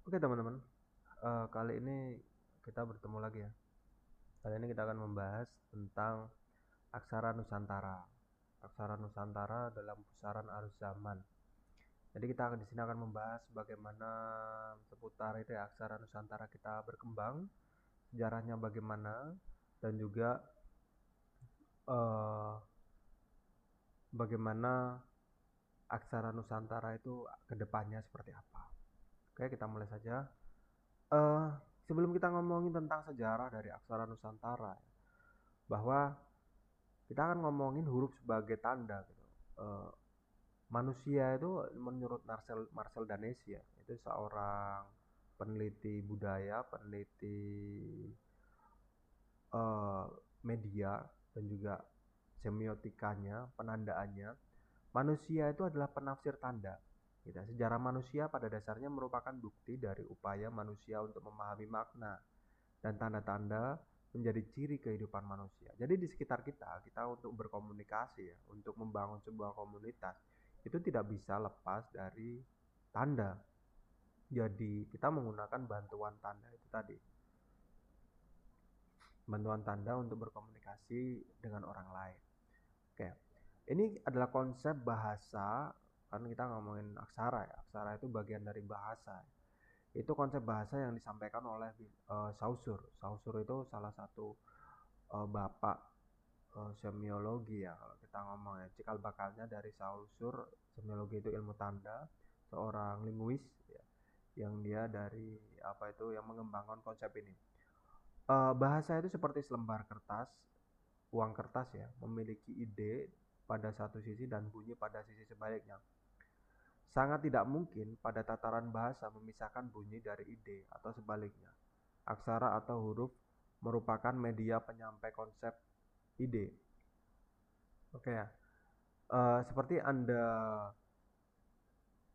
Oke teman-teman, kali ini kita bertemu lagi ya. Kali ini kita akan membahas tentang aksara Nusantara. Aksara Nusantara dalam pusaran arus zaman. Jadi kita di sini akan membahas bagaimana seputar itu ya, aksara Nusantara kita berkembang, sejarahnya bagaimana, dan juga eh, bagaimana aksara Nusantara itu kedepannya seperti apa. Oke, kita mulai saja. Eh, Sebelum kita ngomongin tentang sejarah dari aksara Nusantara, bahwa kita akan ngomongin huruf sebagai tanda gitu. Eh, Manusia itu menurut Marcel Marcel Danesi ya, itu seorang peneliti budaya, peneliti eh, media dan juga semiotikanya, penandaannya. Manusia itu adalah penafsir tanda. Gitu. Sejarah manusia pada dasarnya merupakan bukti dari upaya manusia untuk memahami makna dan tanda-tanda menjadi ciri kehidupan manusia. Jadi di sekitar kita, kita untuk berkomunikasi ya, untuk membangun sebuah komunitas, itu tidak bisa lepas dari tanda. Jadi kita menggunakan bantuan tanda itu tadi. Bantuan tanda untuk berkomunikasi dengan orang lain. Oke. Ini adalah konsep bahasa, kan kita ngomongin aksara ya. Aksara itu bagian dari bahasa. Itu konsep bahasa yang disampaikan oleh Saussure. Saussure itu salah satu bapak semiologi ya, kalau kita ngomong ya, cikal bakalnya dari Saussure. Semiologi itu ilmu tanda, seorang linguis ya, yang dia dari apa itu yang mengembangkan konsep ini. Bahasa itu seperti selembar kertas, uang kertas ya, memiliki ide pada satu sisi dan bunyi pada sisi sebaliknya. Sangat tidak mungkin pada tataran bahasa memisahkan bunyi dari ide atau sebaliknya. Aksara atau huruf merupakan media penyampai konsep ide. Oke ya. Seperti Anda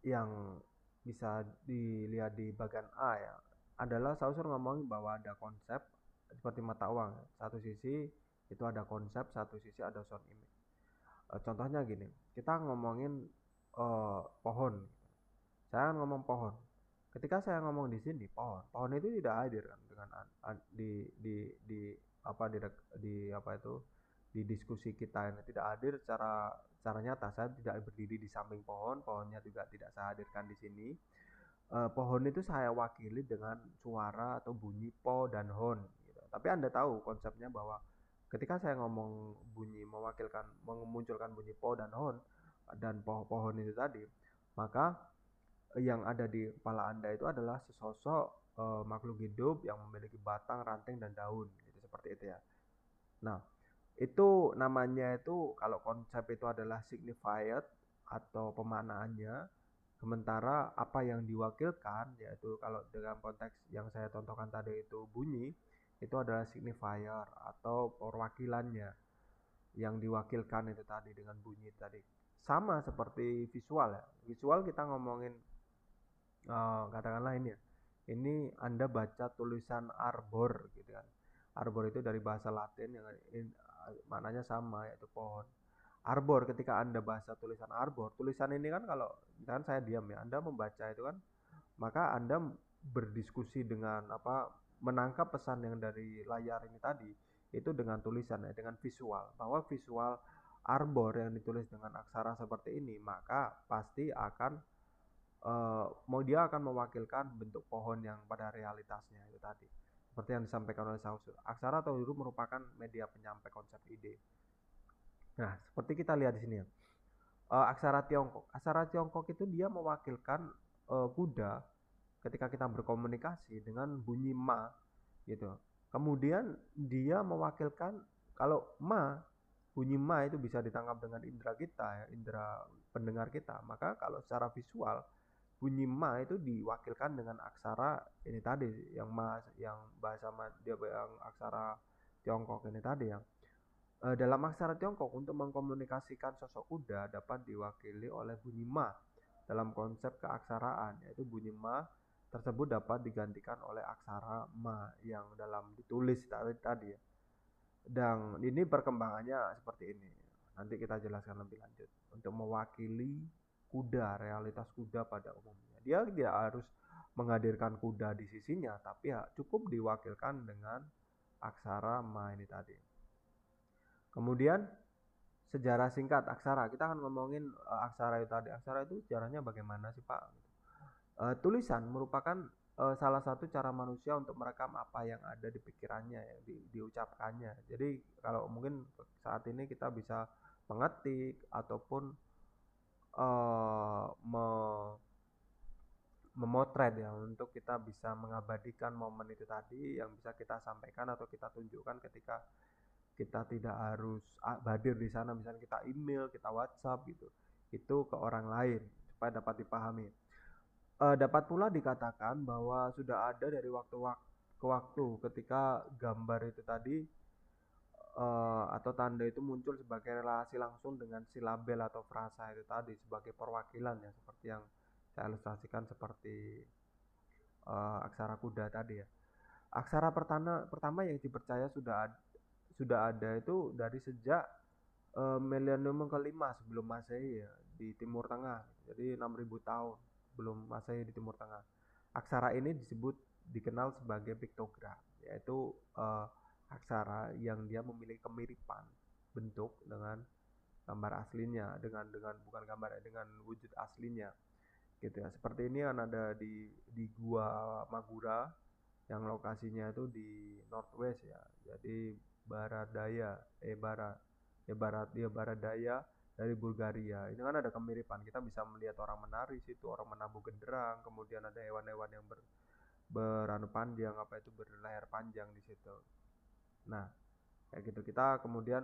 yang bisa dilihat di bagian A ya, adalah Saussure ngomongin bahwa ada konsep seperti mata uang. Satu sisi itu ada konsep, satu sisi ada sound image. Contohnya gini, kita ngomongin pohon. Saya kan ngomong pohon. Ketika saya ngomong di sini pohon, pohon itu tidak hadir kan dengan di apa di apa itu di diskusi kita ini tidak hadir secara secara nyata. Saya tidak berdiri di samping pohon, pohonnya juga tidak saya hadirkan di sini. Pohon itu saya wakili dengan suara atau bunyi po dan hon gitu. Tapi Anda tahu konsepnya bahwa ketika saya ngomong bunyi mewakilkan memunculkan bunyi po dan hon dan pohon itu tadi, maka yang ada di kepala Anda itu adalah sesosok makhluk hidup yang memiliki batang, ranting dan daun gitu seperti itu ya. Nah, itu namanya itu kalau konsep itu adalah signified atau pemaknaannya. Sementara apa yang diwakilkan yaitu kalau dalam konteks yang saya contohkan tadi itu bunyi, itu adalah signifier atau perwakilannya yang diwakilkan itu tadi dengan bunyi tadi. Sama seperti visual ya. Visual kita ngomongin katakanlah ini ya. Ini Anda baca tulisan arbor gitu kan. Arbor itu dari bahasa Latin yang maknanya sama yaitu pohon. Arbor ketika Anda bahasa tulisan arbor, tulisan ini kan kalau kan saya diam ya, Anda membaca itu kan, maka Anda berdiskusi dengan apa menangkap pesan yang dari layar ini tadi itu dengan tulisan ya, dengan visual. Bahwa visual arbor yang ditulis dengan aksara seperti ini, maka pasti akan mau dia akan mewakilkan bentuk pohon yang pada realitasnya itu tadi. Seperti yang disampaikan oleh Saussure. Aksara atau huruf merupakan media penyampai konsep ide. Nah, seperti kita lihat di sini ya. Aksara Tiongkok. Aksara Tiongkok itu dia mewakilkan kuda ketika kita berkomunikasi dengan bunyi ma gitu. Kemudian dia mewakilkan kalau ma bunyi ma itu bisa ditangkap dengan indera kita ya, indera pendengar kita. Maka kalau secara visual bunyi ma itu diwakilkan dengan aksara ini tadi yang ma yang bahasa ma dia yang aksara Tiongkok ini tadi ya. Dalam aksara Tiongkok untuk mengkomunikasikan sosok kuda dapat diwakili oleh bunyi ma dalam konsep keaksaraan yaitu bunyi ma tersebut dapat digantikan oleh aksara ma yang dalam ditulis tadi ya. Dan ini perkembangannya seperti ini. Nanti kita jelaskan lebih lanjut. Untuk mewakili kuda, realitas kuda pada umumnya. Dia tidak harus menghadirkan kuda di sisinya, tapi ya cukup diwakilkan dengan aksara ma ini tadi. Kemudian sejarah singkat aksara, kita akan ngomongin aksara itu tadi. Aksara itu sejarahnya bagaimana sih Pak? Tulisan merupakan salah satu cara manusia untuk merekam apa yang ada di pikirannya ya, diucapkannya. Jadi kalau mungkin saat ini kita bisa mengetik ataupun memotret ya, untuk kita bisa mengabadikan momen itu tadi yang bisa kita sampaikan atau kita tunjukkan ketika kita tidak harus hadir di sana, misalnya kita email, kita WhatsApp gitu, itu ke orang lain supaya dapat dipahami. Dapat pula dikatakan bahwa sudah ada dari waktu ke waktu ketika gambar itu tadi atau tanda itu muncul sebagai relasi langsung dengan silabel atau frasa itu tadi sebagai perwakilan ya, seperti yang saya ilustrasikan seperti aksara kuda tadi ya. Aksara pertama yang dipercaya sudah ada itu dari sejak milenium kelima sebelum Masehi ya, di Timur Tengah. Jadi 6.000 tahun sebelum Masehi di Timur Tengah. Aksara ini dikenal sebagai piktogram, yaitu aksara yang dia memiliki kemiripan bentuk dengan gambar aslinya, dengan bukan gambar ya, dengan wujud aslinya gitu ya. Seperti ini kan ada di Gua Magura yang lokasinya itu di Northwest ya. Jadi barat daya, barat daya dari Bulgaria. Ini kan ada kemiripan. Kita bisa melihat orang menari situ, orang menabuh genderang, kemudian ada hewan-hewan yang beranu panjang, apa itu berleher panjang di situ. Nah, kayak gitu. Kita kemudian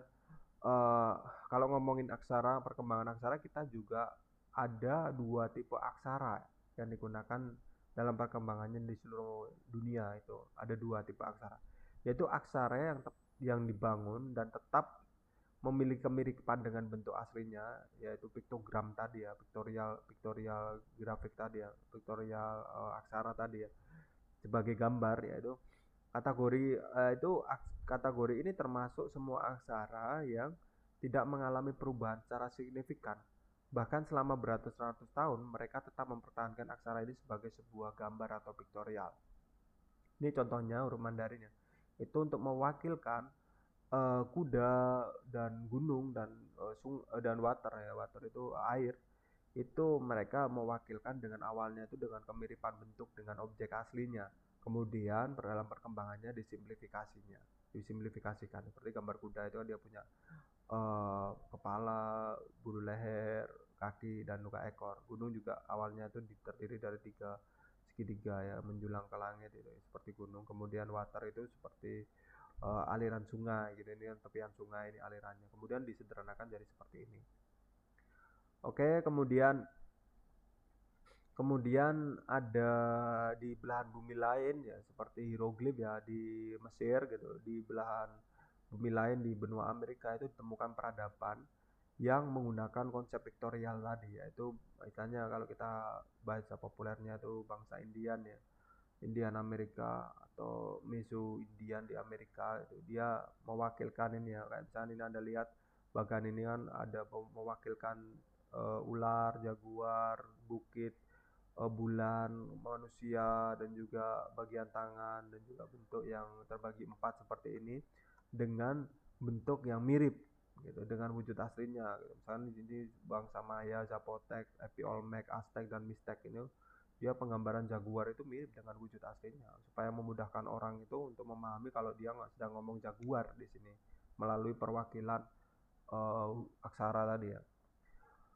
kalau ngomongin aksara, perkembangan aksara, kita juga ada dua tipe aksara yang digunakan dalam perkembangannya di seluruh dunia. Itu ada dua tipe aksara, yaitu aksara yang dibangun dan tetap memiliki kemiripan dengan bentuk aslinya, yaitu piktogram tadi ya, pictorial grafik tadi ya, pictorial aksara tadi ya, sebagai gambar, yaitu kategori ini termasuk semua aksara yang tidak mengalami perubahan secara signifikan. Bahkan selama beratus-ratus tahun, mereka tetap mempertahankan aksara ini sebagai sebuah gambar atau piktorial. Ini contohnya huruf Mandarin ya. Itu untuk mewakilkan kuda dan gunung dan water ya. Water itu air. Itu mereka mewakilkan dengan awalnya itu dengan kemiripan bentuk dengan objek aslinya. Kemudian dalam perkembangannya disimplifikasikan. Seperti gambar kuda itu kan dia punya kepala, bulu leher, kaki, dan luka ekor. Gunung juga awalnya itu terdiri dari 3 segitiga ya, menjulang ke langit itu seperti gunung. Kemudian water itu seperti aliran sungai gitu, ini kan tepian sungai ini alirannya. Kemudian disederhanakan jadi seperti ini. Oke, kemudian ada di belahan bumi lain ya, seperti hieroglif ya di Mesir gitu. Di belahan bumi lain di benua Amerika itu ditemukan peradaban yang menggunakan konsep piktorial tadi, yaitu misalnya kalau kita bahasa populernya itu bangsa Indian ya, Indian Amerika atau Meso Indian di Amerika, itu dia mewakilkan ini ya, kayak misalnya ini Anda lihat bagian ini kan ada mewakilkan ular, jaguar, bukit, bulan, manusia, dan juga bagian tangan, dan juga bentuk yang terbagi 4 seperti ini dengan bentuk yang mirip gitu dengan wujud aslinya gitu. Misalnya di sini bangsa Maya, Zapotec, Epi Olmec, Aztec, dan Mixtec ini dia penggambaran jaguar itu mirip dengan wujud aslinya supaya memudahkan orang itu untuk memahami kalau dia nggak sedang ngomong jaguar di sini melalui perwakilan aksara tadi ya.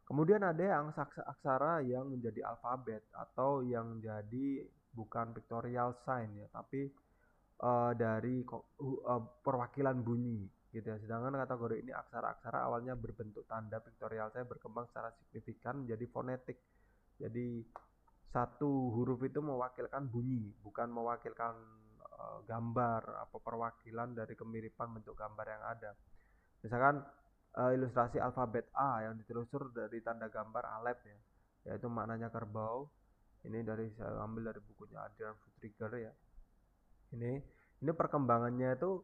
Kemudian ada yang aksara yang menjadi alfabet atau yang jadi bukan pictorial sign ya, tapi dari perwakilan bunyi gitu ya. Sedangkan kategori ini aksara-aksara awalnya berbentuk tanda pictorial saya berkembang secara signifikan menjadi fonetik. Jadi satu huruf itu mewakilkan bunyi, bukan mewakilkan gambar atau perwakilan dari kemiripan bentuk gambar yang ada. Misalkan ilustrasi alfabet A yang ditelusur dari tanda gambar Alep ya, yaitu maknanya kerbau. Ini saya ambil dari bukunya Adrian Futrigger ya. Ini perkembangannya itu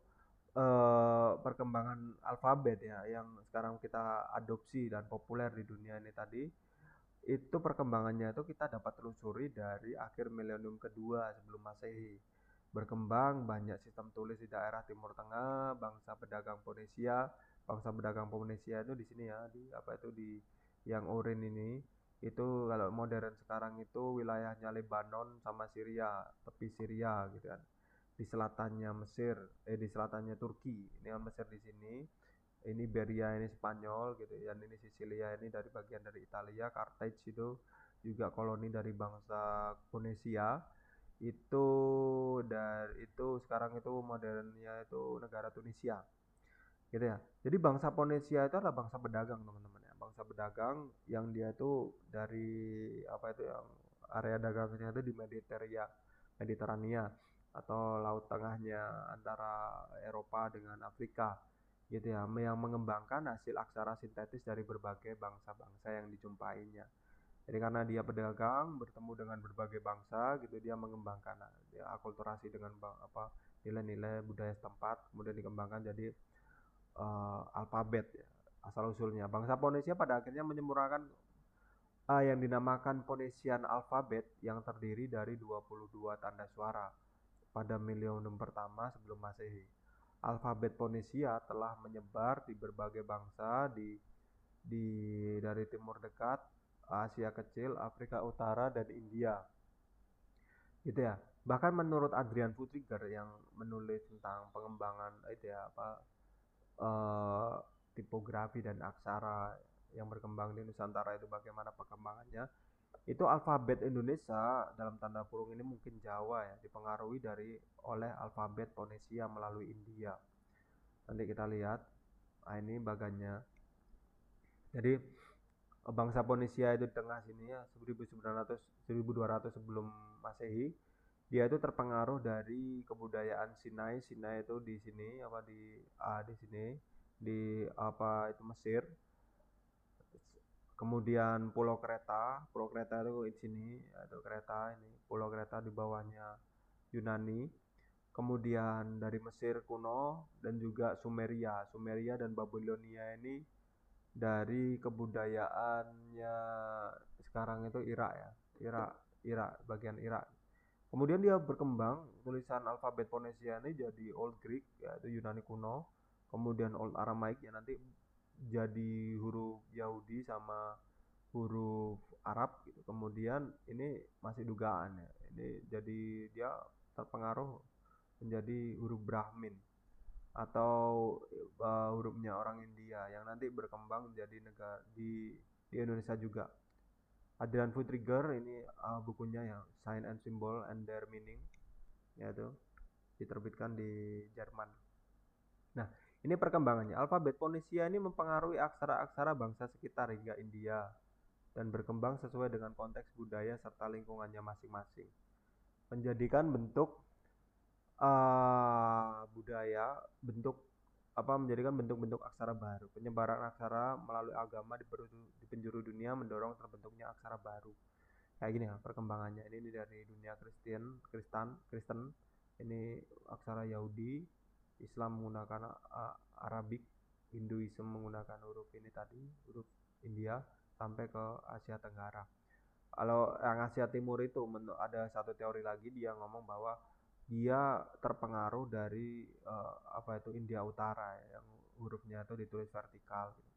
perkembangan alfabet ya, yang sekarang kita adopsi dan populer di dunia ini tadi. itu perkembangannya itu kita dapat telusuri dari akhir milenium kedua sebelum Masehi. Berkembang banyak sistem tulis di daerah Timur Tengah, bangsa pedagang Ponesia. Bangsa pedagang Ponesia itu di sini ya, di apa itu di yang Orin ini. Itu kalau modern sekarang itu wilayahnya Lebanon sama Syria, tepi Syria gitu kan. Di selatannya Mesir, di selatannya Turki. Ini kan Mesir di sini, ini Beria ini Spanyol gitu ya, dan ini Sisilia ini dari bagian dari Italia. Carthage itu juga koloni dari bangsa Ponesia. Itu dari itu sekarang itu modernnya itu negara Tunisia gitu ya. Jadi bangsa Ponesia itu adalah bangsa pedagang teman-teman ya, bangsa pedagang yang dia itu dari apa itu yang area dagangnya itu di Mediterania atau laut tengahnya antara Eropa dengan Afrika gitu ya, yang mengembangkan hasil aksara sintetis dari berbagai bangsa-bangsa yang dijumpainya. Jadi karena dia pedagang bertemu dengan berbagai bangsa gitu, dia mengembangkan, dia akulturasi dengan apa nilai-nilai budaya setempat, kemudian dikembangkan jadi alfabet ya, asal usulnya. Bangsa Ponesia pada akhirnya menyempurnakan yang dinamakan Ponesian alfabet yang terdiri dari 22 tanda suara pada milenium pertama sebelum Masehi. Alfabet Ponesia telah menyebar di berbagai bangsa di dari Timur Dekat, Asia Kecil, Afrika Utara dan India. Gitu ya. Bahkan menurut Adrian Putriger yang menulis tentang pengembangan itu ya apa eh, tipografi dan aksara yang berkembang di Nusantara itu bagaimana perkembangannya, itu alfabet Indonesia dalam tanda kurung ini mungkin Jawa ya dipengaruhi oleh alfabet Ponesia melalui India. Nanti kita lihat, nah ini bagannya. Jadi bangsa Ponesia itu di tengah sini ya 1900 1200 sebelum Masehi, dia itu terpengaruh dari kebudayaan Sinai. Sinai itu di sini apa di sini di apa itu Mesir. Kemudian Pulau Kreta itu di sini, ada kereta ini, Pulau Kreta di bawahnya Yunani. Kemudian dari Mesir kuno dan juga Sumeria. Sumeria dan Babilonia ini dari kebudayaannya sekarang itu Irak ya. Irak, Irak, bagian Irak. Kemudian dia berkembang tulisan alfabet Ponesia ini jadi Old Greek yaitu Yunani kuno, kemudian Old Aramaic yang nanti jadi huruf Yahudi sama huruf Arab gitu. Kemudian ini masih dugaan ya. Ini jadi dia terpengaruh menjadi huruf Brahmin atau hurufnya orang India yang nanti berkembang menjadi negara di Indonesia juga. Adrian Putriger ini bukunya ya Sign and Symbol and Their Meaning yaitu diterbitkan di Jerman. Nah, ini perkembangannya. Alfabet Ponesia ini mempengaruhi aksara-aksara bangsa sekitar hingga India dan berkembang sesuai dengan konteks budaya serta lingkungannya masing-masing. Menjadikan bentuk budaya, menjadikan bentuk-bentuk aksara baru. Penyebaran aksara melalui agama di penjuru dunia mendorong terbentuknya aksara baru. Kayak gini ya perkembangannya. Ini dari dunia Kristen. Ini aksara Yahudi, Islam menggunakan Arabik, Hinduisme menggunakan huruf ini tadi, huruf India sampai ke Asia Tenggara. Kalau yang Asia Timur itu ada satu teori lagi, dia ngomong bahwa dia terpengaruh dari apa itu India Utara ya, yang hurufnya itu ditulis vertikal gitu.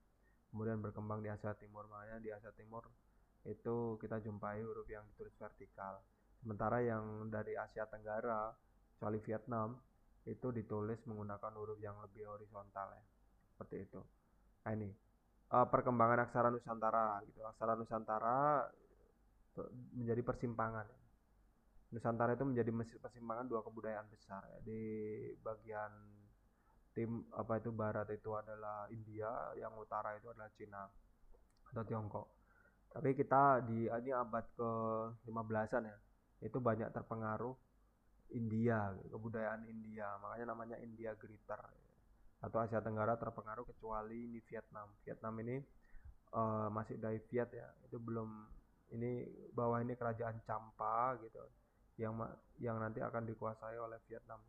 Kemudian berkembang di Asia Timur, makanya di Asia Timur itu kita jumpai huruf yang ditulis vertikal. Sementara yang dari Asia Tenggara, kecuali Vietnam, itu ditulis menggunakan huruf yang lebih horizontal ya. Seperti itu. Nah ini perkembangan aksara Nusantara gitu. Aksara Nusantara menjadi persimpangan. Nusantara itu menjadi persimpangan dua kebudayaan besar ya. Di bagian apa itu barat itu adalah India, yang utara itu adalah Cina atau Tiongkok. Tapi kita di ini abad ke-15-an ya. Itu banyak terpengaruh India, kebudayaan India. Makanya namanya India Greater. Atau Asia Tenggara terpengaruh kecuali ini Vietnam. Vietnam ini masih dari Viet ya. Itu belum ini bawah ini kerajaan Champa gitu. Yang nanti akan dikuasai oleh Vietnam.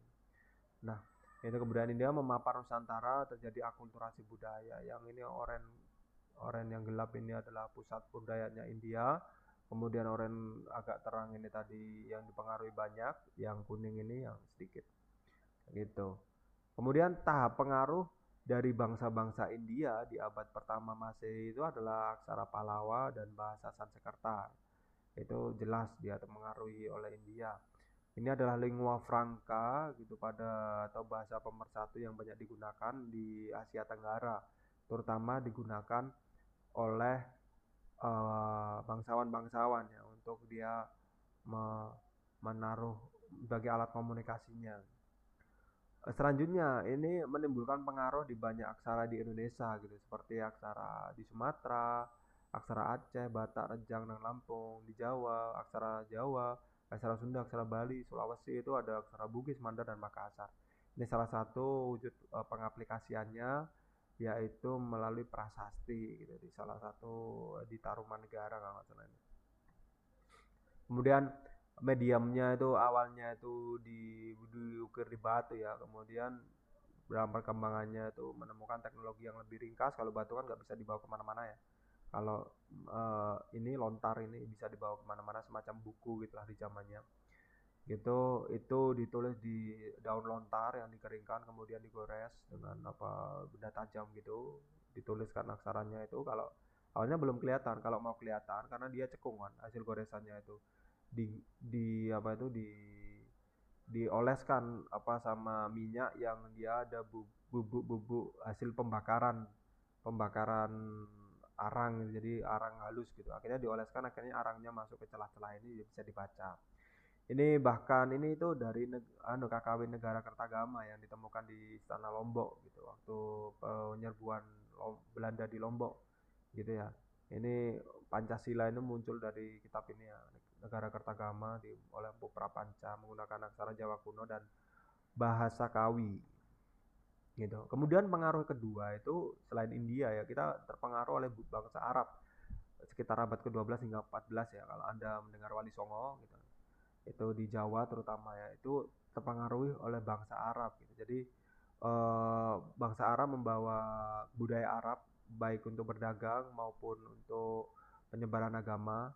Nah, itu kebudayaan India memapar Nusantara, terjadi akulturasi budaya. Yang ini Oranye yang gelap ini adalah pusat budayanya India. Kemudian oranye agak terang ini tadi yang dipengaruhi banyak, yang kuning ini yang sedikit. Gitu. Kemudian tahap pengaruh dari bangsa-bangsa India di abad pertama Masehi itu adalah aksara Pallawa dan bahasa Sanskerta. Itu jelas dia terpengaruhi oleh India. Ini adalah lingua franca gitu pada atau bahasa pemersatu yang banyak digunakan di Asia Tenggara, terutama digunakan oleh bangsawan-bangsawan ya untuk dia menaruh sebagai alat komunikasinya. Selanjutnya ini menimbulkan pengaruh di banyak aksara di Indonesia gitu seperti aksara di Sumatera, aksara Aceh, Batak, Rejang dan Lampung, di Jawa, aksara Jawa, aksara Sunda, aksara Bali, Sulawesi itu ada aksara Bugis, Mandar dan Makassar. Ini salah satu wujud pengaplikasiannya yaitu melalui prasasti gitu di salah satu di Tarumanegara kalau nggak salah ini. Kemudian mediumnya itu awalnya itu diukir di batu ya, kemudian dalam perkembangannya itu menemukan teknologi yang lebih ringkas. Kalau batu kan nggak bisa dibawa kemana-mana ya, kalau ini lontar ini bisa dibawa kemana-mana semacam buku gitulah di zamannya gitu. Itu ditulis di daun lontar yang dikeringkan kemudian digores dengan apa benda tajam gitu, dituliskan aksaranya itu. Kalau awalnya belum kelihatan, kalau mau kelihatan karena dia cekung kan hasil goresannya itu di apa itu dioleskan apa sama minyak yang dia ada bubuk-bubuk hasil pembakaran arang gitu. Jadi arang halus gitu, akhirnya dioleskan, akhirnya arangnya masuk ke celah-celah ini bisa dibaca. Ini bahkan ini itu dari KKW Negara Kertagama yang ditemukan di Istana Lombok gitu waktu penyerbuan Belanda di Lombok gitu ya. Ini Pancasila ini muncul dari kitab ini ya, Negara Kertagama oleh Empu Prapanca menggunakan aksara Jawa kuno dan bahasa Kawi gitu. Kemudian pengaruh kedua itu selain India ya, kita terpengaruh oleh bangsa Arab sekitar abad ke-12 hingga 14 ya. Kalau Anda mendengar Wali Songo gitu, itu di Jawa terutama ya, itu terpengaruhi oleh bangsa Arab gitu. Jadi bangsa Arab membawa budaya Arab baik untuk berdagang maupun untuk penyebaran agama.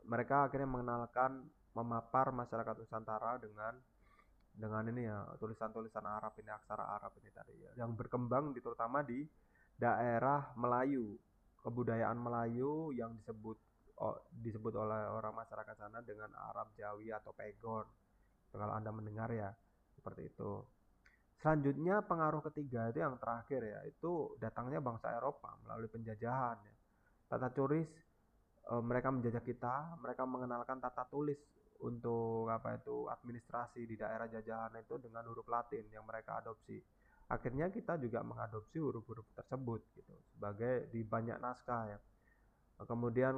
Mereka akhirnya mengenalkan memapar masyarakat Nusantara dengan ini ya tulisan-tulisan Arab ini, aksara Arab ini tadi ya, yang berkembang terutama di daerah Melayu, kebudayaan Melayu yang disebut oleh orang masyarakat sana dengan Arab Jawi atau Pegon. Kalau Anda mendengar ya seperti itu. Selanjutnya pengaruh ketiga itu yang terakhir ya, itu datangnya bangsa Eropa melalui penjajahan ya. Tata tulis, mereka menjajah kita, mereka mengenalkan tata tulis untuk apa itu administrasi di daerah jajahan itu dengan huruf Latin yang mereka adopsi. Akhirnya kita juga mengadopsi huruf-huruf tersebut gitu sebagai di banyak naskah ya. Kemudian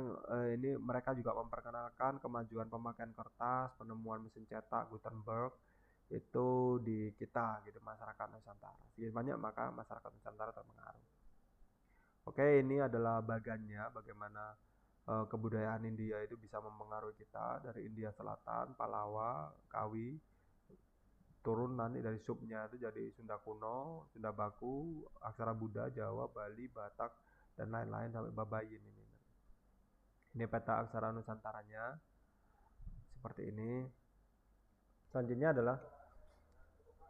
ini mereka juga memperkenalkan kemajuan pemakaian kertas, penemuan mesin cetak Gutenberg itu di kita gitu, masyarakat Nusantara. Sedikit banyak maka masyarakat Nusantara terpengaruh. Oke, ini adalah bagannya bagaimana kebudayaan India itu bisa mempengaruhi kita dari India Selatan, Pallawa, Kawi, turun nanti dari subnya itu jadi Sunda kuno, Sunda baku, aksara Buddha, Jawa, Bali, Batak dan lain-lain sampai Babayin ini. Ini peta aksara Nusantaranya seperti ini. Selanjutnya adalah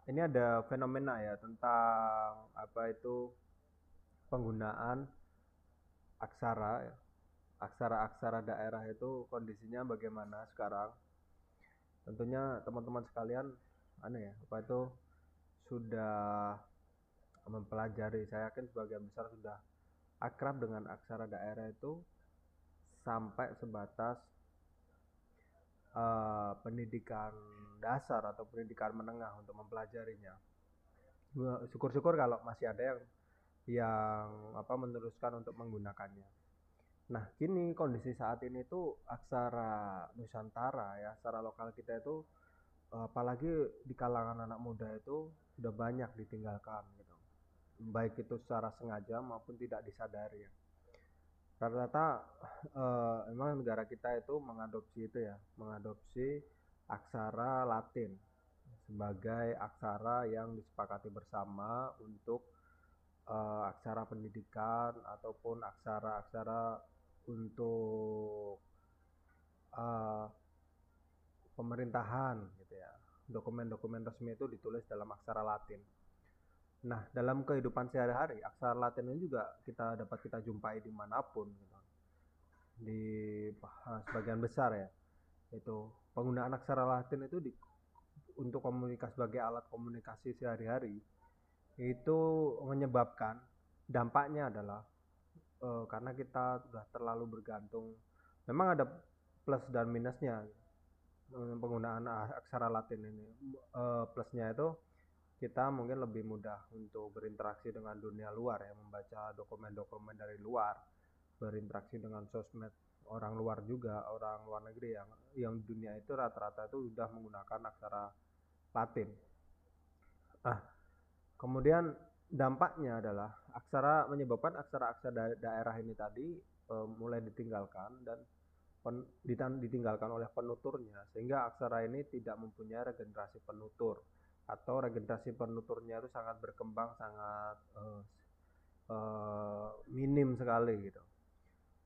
ini ada fenomena ya tentang apa itu penggunaan aksara ya. Aksara-aksara daerah itu kondisinya bagaimana sekarang. Tentunya teman-teman sekalian aneh ya, apa itu sudah mempelajari, saya yakin sebagian besar sudah akrab dengan aksara daerah itu sampai sebatas pendidikan dasar atau pendidikan menengah untuk mempelajarinya. Syukur-syukur kalau masih ada yang meneruskan untuk menggunakannya. Nah, kini kondisi saat ini tuh aksara Nusantara ya, aksara lokal kita itu apalagi di kalangan anak muda itu sudah banyak ditinggalkan gitu. Baik itu secara sengaja maupun tidak disadari ya. Rata-rata emang negara kita itu mengadopsi aksara Latin sebagai aksara yang disepakati bersama untuk aksara pendidikan ataupun aksara-aksara untuk uh, pemerintahan gitu ya. Dokumen-dokumen resmi itu ditulis dalam aksara Latin. Nah, dalam kehidupan sehari-hari, aksara Latin ini juga dapat kita jumpai dimanapun gitu. Di sebagian besar ya, itu penggunaan aksara Latin itu untuk komunikasi sebagai alat komunikasi sehari-hari itu menyebabkan dampaknya adalah karena kita sudah terlalu bergantung. Memang ada plus dan minusnya penggunaan aksara Latin ini. Plusnya itu kita mungkin lebih mudah untuk berinteraksi dengan dunia luar ya, membaca dokumen-dokumen dari luar, berinteraksi dengan sosmed orang luar juga, orang luar negeri yang dunia itu rata-rata itu sudah menggunakan aksara Latin. Ah, kemudian dampaknya adalah menyebabkan aksara-aksara daerah ini tadi mulai ditinggalkan dan ditinggalkan oleh penuturnya, sehingga aksara ini tidak mempunyai regenerasi penutur, atau regenerasi penuturnya itu sangat berkembang, sangat minim sekali gitu,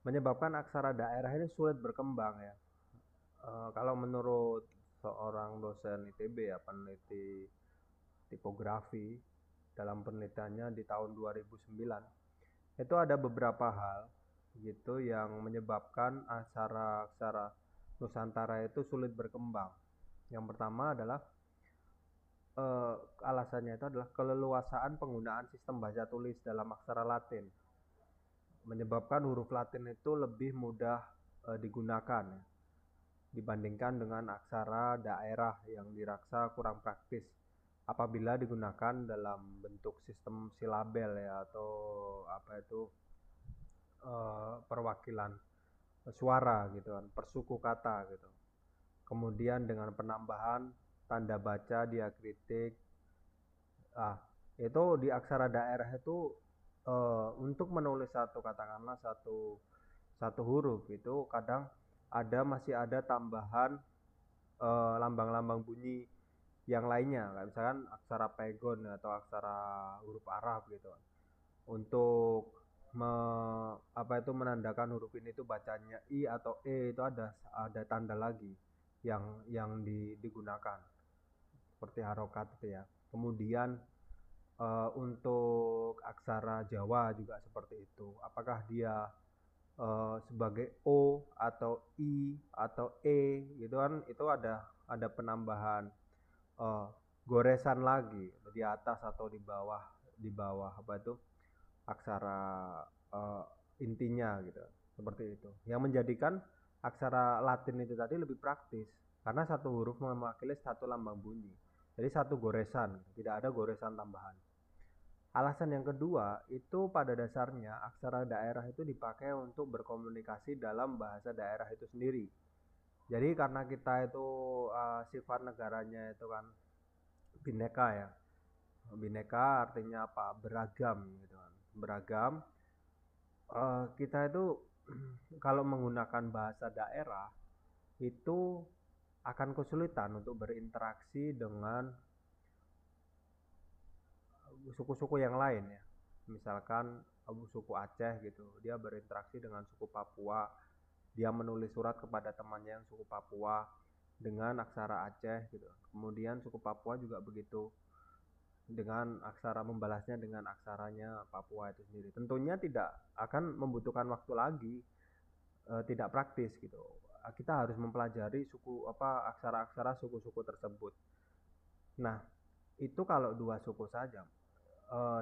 menyebabkan aksara daerah ini sulit berkembang ya. Kalau menurut seorang dosen ITB ya, peneliti tipografi, dalam penelitiannya di tahun 2009 itu ada beberapa hal gitu yang menyebabkan aksara-aksara Nusantara itu sulit berkembang. Yang pertama adalah alasannya itu adalah keleluasaan penggunaan sistem baca tulis dalam aksara Latin, menyebabkan huruf Latin itu lebih mudah digunakan ya, dibandingkan dengan aksara daerah yang dirasa kurang praktis apabila digunakan dalam bentuk sistem silabel ya, atau apa itu perwakilan suara gitu kan, persuku kata gitu. Kemudian dengan penambahan tanda baca diakritik. Itu di aksara daerah itu untuk menulis katakanlah satu huruf itu kadang masih ada tambahan lambang-lambang bunyi yang lainnya, kayak misalkan aksara pegon atau aksara huruf Arab gitu. Untuk menandakan huruf ini itu bacanya I atau E, itu ada tanda lagi yang digunakan seperti harokat itu ya. Kemudian untuk aksara Jawa juga seperti itu. Apakah dia sebagai O atau I atau E gitu kan, itu ada penambahan goresan lagi di atas atau di bawah apa itu aksara intinya gitu, seperti itu, yang menjadikan aksara Latin itu tadi lebih praktis karena satu huruf mewakili satu lambang bunyi, jadi satu goresan, tidak ada goresan tambahan. Alasan yang kedua itu pada dasarnya aksara daerah itu dipakai untuk berkomunikasi dalam bahasa daerah itu sendiri. Jadi karena kita itu sifat negaranya itu kan bineka ya. Bineka artinya apa? Beragam gitu kan. Beragam. Kita itu kalau menggunakan bahasa daerah itu akan kesulitan untuk berinteraksi dengan suku-suku yang lain ya. Misalkan suku Aceh gitu, dia berinteraksi dengan suku Papua, dia menulis surat kepada temannya yang suku Papua dengan aksara Aceh gitu. Kemudian suku Papua juga begitu, dengan aksara membalasnya dengan aksaranya Papua itu sendiri. Tentunya tidak akan membutuhkan waktu lagi, tidak praktis gitu. Kita harus mempelajari aksara-aksara suku-suku tersebut. Nah, itu kalau dua suku saja.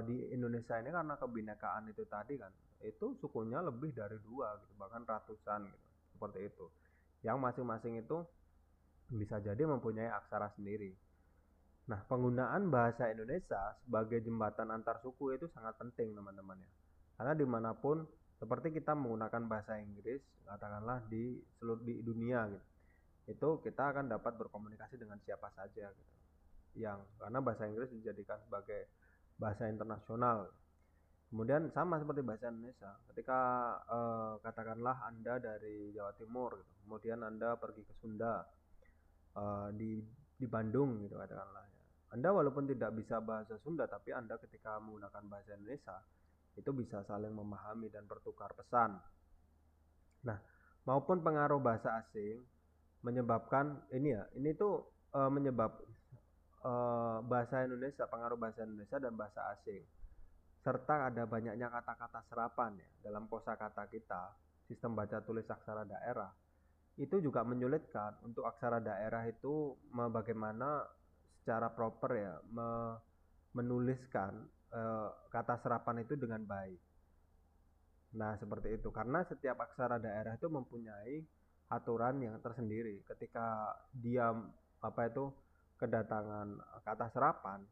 Di Indonesia ini karena kebinekaan itu tadi kan, itu sukunya lebih dari dua gitu, bahkan ratusan gitu, seperti itu, yang masing-masing itu bisa jadi mempunyai aksara sendiri. Nah, penggunaan bahasa Indonesia sebagai jembatan antar suku itu sangat penting teman-teman ya, karena dimanapun seperti kita menggunakan bahasa Inggris katakanlah di seluruh dunia gitu, itu kita akan dapat berkomunikasi dengan siapa saja gitu, karena bahasa Inggris dijadikan sebagai bahasa internasional. Kemudian sama seperti bahasa Indonesia, ketika katakanlah Anda dari Jawa Timur gitu, kemudian Anda pergi ke Sunda, di Bandung gitu katakanlah ya. Anda walaupun tidak bisa bahasa Sunda, tapi Anda ketika menggunakan bahasa Indonesia itu bisa saling memahami dan bertukar pesan. Nah, maupun pengaruh bahasa asing menyebabkan ini tuh menyebab bahasa Indonesia, pengaruh bahasa Indonesia dan bahasa asing, serta ada banyaknya kata-kata serapan ya dalam kosakata kita, sistem baca tulis aksara daerah itu juga menyulitkan untuk aksara daerah itu bagaimana secara proper ya menuliskan kata serapan itu dengan baik. Nah, seperti itu. Karena setiap aksara daerah itu mempunyai aturan yang tersendiri. Ketika dia kedatangan kata serapan,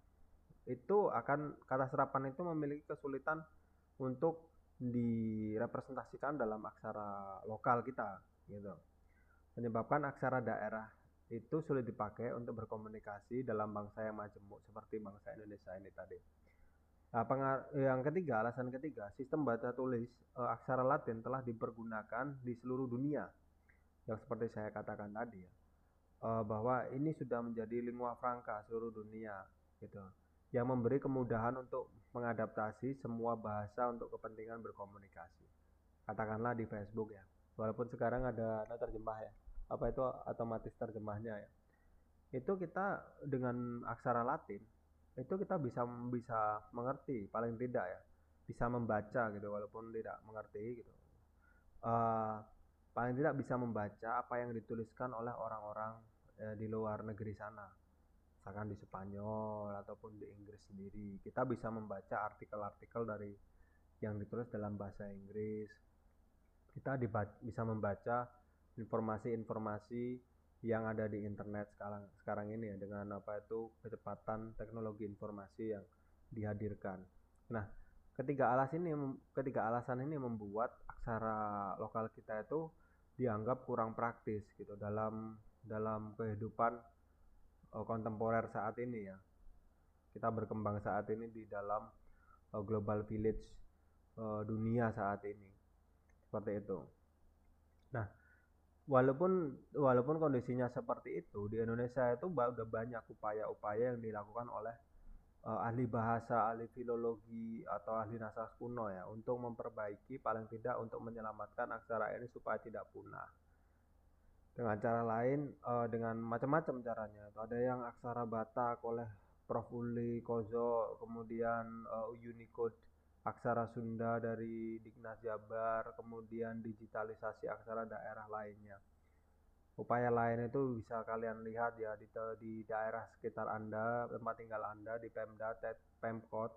itu akan kata serapan itu memiliki kesulitan untuk direpresentasikan dalam aksara lokal kita gitu. Menyebabkan aksara daerah itu sulit dipakai untuk berkomunikasi dalam bangsa yang majemuk seperti bangsa Indonesia ini tadi. Nah, alasan ketiga, sistem baca tulis aksara Latin telah dipergunakan di seluruh dunia. Yang seperti saya katakan tadi ya, bahwa ini sudah menjadi lingua franca seluruh dunia gitu. Yang memberi kemudahan untuk mengadaptasi semua bahasa untuk kepentingan berkomunikasi. Katakanlah di Facebook ya. Walaupun sekarang ada terjemah ya. Apa itu otomatis terjemahnya ya. Itu kita dengan aksara Latin itu kita bisa bisa mengerti paling tidak ya, bisa membaca gitu walaupun tidak mengerti gitu. Eh, Paling tidak bisa membaca apa yang dituliskan oleh orang-orang di luar negeri sana, misalkan di Spanyol ataupun di Inggris sendiri. Kita bisa membaca artikel-artikel dari yang ditulis dalam bahasa Inggris. Kita bisa membaca informasi-informasi yang ada di internet sekarang ini ya, dengan kecepatan teknologi informasi yang dihadirkan. Nah, ketiga alasan ini membuat aksara lokal kita itu dianggap kurang praktis gitu dalam dalam kehidupan kontemporer saat ini ya. Kita berkembang saat ini di dalam global village dunia saat ini. Seperti itu. Nah, walaupun kondisinya seperti itu, di Indonesia itu udah banyak upaya-upaya yang dilakukan oleh ahli bahasa, ahli filologi atau ahli naskah kuno ya untuk memperbaiki paling tidak untuk menyelamatkan aksara ini supaya tidak punah. Dengan cara lain, dengan macam-macam caranya. Ada yang aksara Batak oleh Prof. Uli Kozo, kemudian Unicode aksara Sunda dari Dignas Jabar, kemudian digitalisasi aksara daerah lainnya. Upaya lain itu bisa kalian lihat ya di daerah sekitar Anda, tempat tinggal Anda, di Pemda, Pemkot,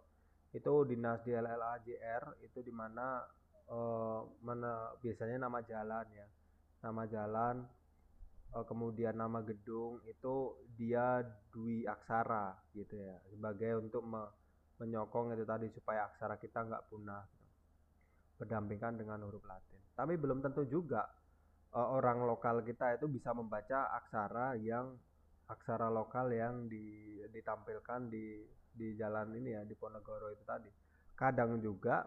itu Dinas DLLAJR, itu dimana biasanya nama jalan ya, nama jalan, kemudian nama gedung itu dia dwi aksara gitu ya, sebagai untuk menyokong itu tadi supaya aksara kita nggak punah gitu, berdampingan dengan huruf Latin. Tapi belum tentu juga orang lokal kita itu bisa membaca aksara lokal yang ditampilkan di jalan ini ya, di Ponorogo itu tadi. Kadang juga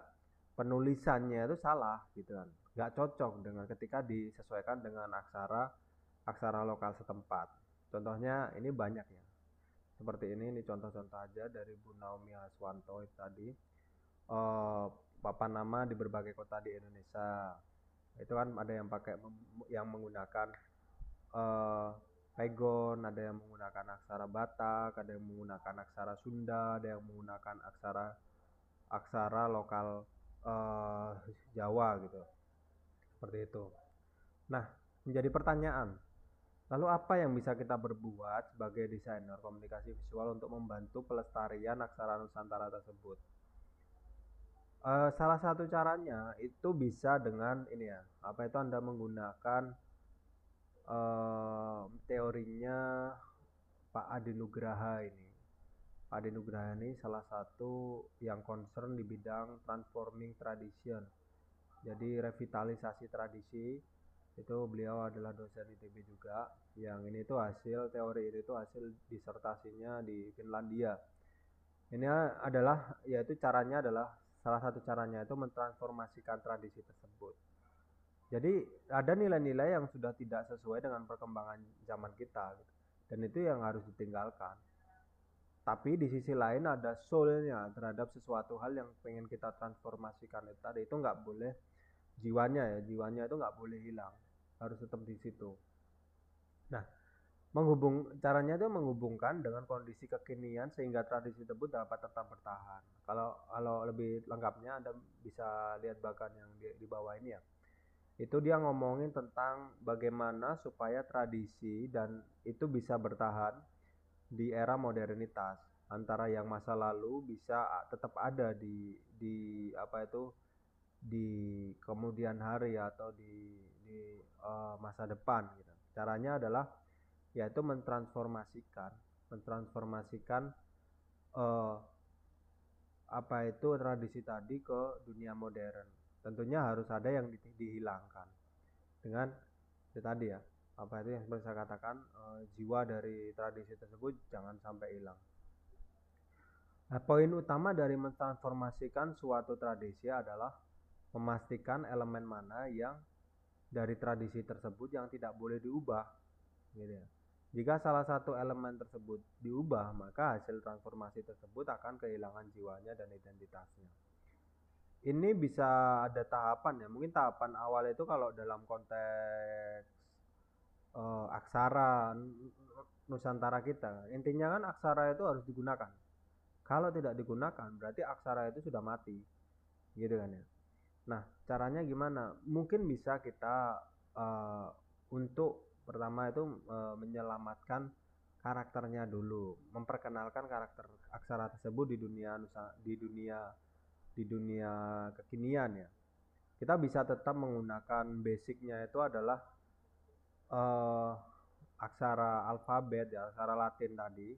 penulisannya itu salah gitu kan, nggak cocok dengan ketika disesuaikan dengan aksara lokal setempat. Contohnya ini banyak ya, seperti ini contoh-contoh aja dari Bu Naomi Haswanto itu tadi, papan nama di berbagai kota di Indonesia. Itu kan ada yang yang menggunakan pegon, ada yang menggunakan aksara Batak, ada yang menggunakan aksara Sunda, ada yang menggunakan aksara lokal Jawa gitu, seperti itu. Nah, menjadi pertanyaan, lalu apa yang bisa kita berbuat sebagai desainer komunikasi visual untuk membantu pelestarian aksara Nusantara tersebut? Salah satu caranya itu bisa dengan ini ya, itu Anda menggunakan teorinya Pak Adi Nugraha ini. Pak Adi Nugraha ini salah satu yang concern di bidang transforming tradition. Jadi revitalisasi tradisi, itu beliau adalah dosen ITB juga. Yang ini tuh teori ini tuh hasil disertasinya di Finlandia. Ini yaitu caranya adalah salah satu caranya itu mentransformasikan tradisi tersebut. Jadi ada nilai-nilai yang sudah tidak sesuai dengan perkembangan zaman kita gitu. Dan itu yang harus ditinggalkan. Tapi di sisi lain ada soulnya terhadap sesuatu hal yang pengen kita transformasikan itu tadi, itu nggak boleh jiwanya itu nggak boleh hilang, harus tetap di situ. Nah, caranya itu menghubungkan dengan kondisi kekinian sehingga tradisi tersebut dapat tetap bertahan. Kalau lebih lengkapnya Anda bisa lihat bahkan yang di bawah ini ya. Itu dia ngomongin tentang bagaimana supaya tradisi dan itu bisa bertahan di era modernitas, antara yang masa lalu bisa tetap ada di apa itu di kemudian hari atau di masa depan gitu. Caranya adalah yaitu mentransformasikan uh, apa itu tradisi tadi ke dunia modern. Tentunya harus ada yang dihilangkan dengan itu tadi ya, apa itu yang seperti saya katakan, jiwa dari tradisi tersebut jangan sampai hilang. Nah, poin utama dari mentransformasikan suatu tradisi adalah memastikan elemen mana yang dari tradisi tersebut yang tidak boleh diubah, gitu ya. Jika salah satu elemen tersebut diubah, maka hasil transformasi tersebut akan kehilangan jiwanya dan identitasnya. Ini bisa ada tahapan ya. Mungkin tahapan awal itu kalau dalam konteks aksara Nusantara kita, intinya kan aksara itu harus digunakan. Kalau tidak digunakan, berarti aksara itu sudah mati, gitu kan ya. Nah, caranya gimana? Mungkin bisa kita untuk pertama itu menyelamatkan karakternya dulu, memperkenalkan karakter aksara tersebut di dunia kekinian ya. Kita bisa tetap menggunakan basicnya itu adalah uh, aksara alfabet ya, aksara Latin tadi,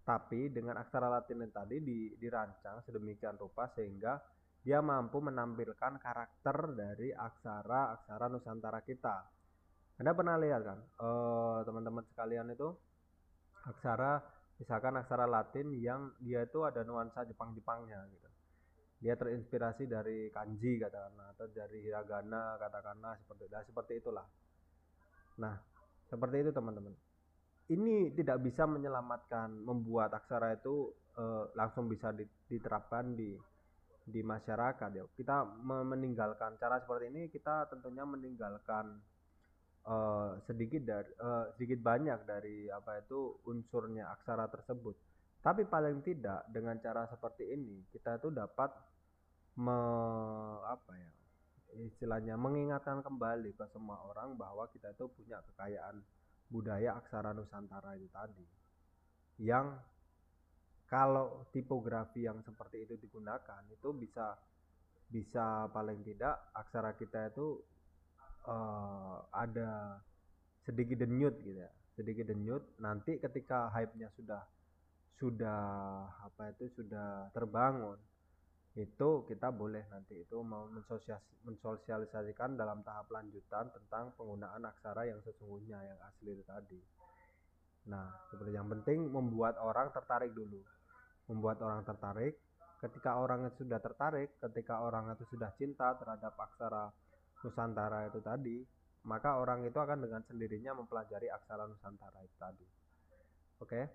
tapi dengan aksara Latin tadi dirancang sedemikian rupa sehingga dia mampu menampilkan karakter dari aksara-aksara Nusantara kita. Anda pernah lihat kan, teman-teman sekalian itu aksara, misalkan aksara Latin yang dia itu ada nuansa Jepang-Jepangnya gitu. Dia terinspirasi dari kanji katakanlah atau dari hiragana katakanlah, seperti itulah. Nah, seperti itu teman-teman. Ini tidak bisa menyelamatkan, membuat aksara itu langsung bisa diterapkan di masyarakat ya. Kita meninggalkan cara seperti ini, kita tentunya meninggalkan sedikit banyak dari apa itu unsurnya aksara tersebut. Tapi paling tidak dengan cara seperti ini kita itu dapat apa ya, istilahnya mengingatkan kembali ke semua orang bahwa kita itu punya kekayaan budaya aksara Nusantara itu tadi, yang kalau tipografi yang seperti itu digunakan itu bisa bisa paling tidak aksara kita itu ada sedikit denyut gitu ya, sedikit denyut. Nanti ketika hype-nya sudah apa itu sudah terbangun, itu kita boleh nanti itu mau mensosialisasikan dalam tahap lanjutan tentang penggunaan aksara yang sesungguhnya, yang asli itu tadi. Nah, seperti yang penting membuat orang tertarik dulu, membuat orang tertarik. Ketika orang itu sudah tertarik, ketika orang itu sudah cinta terhadap aksara Nusantara itu tadi, maka orang itu akan dengan sendirinya mempelajari aksara Nusantara itu tadi. Oke.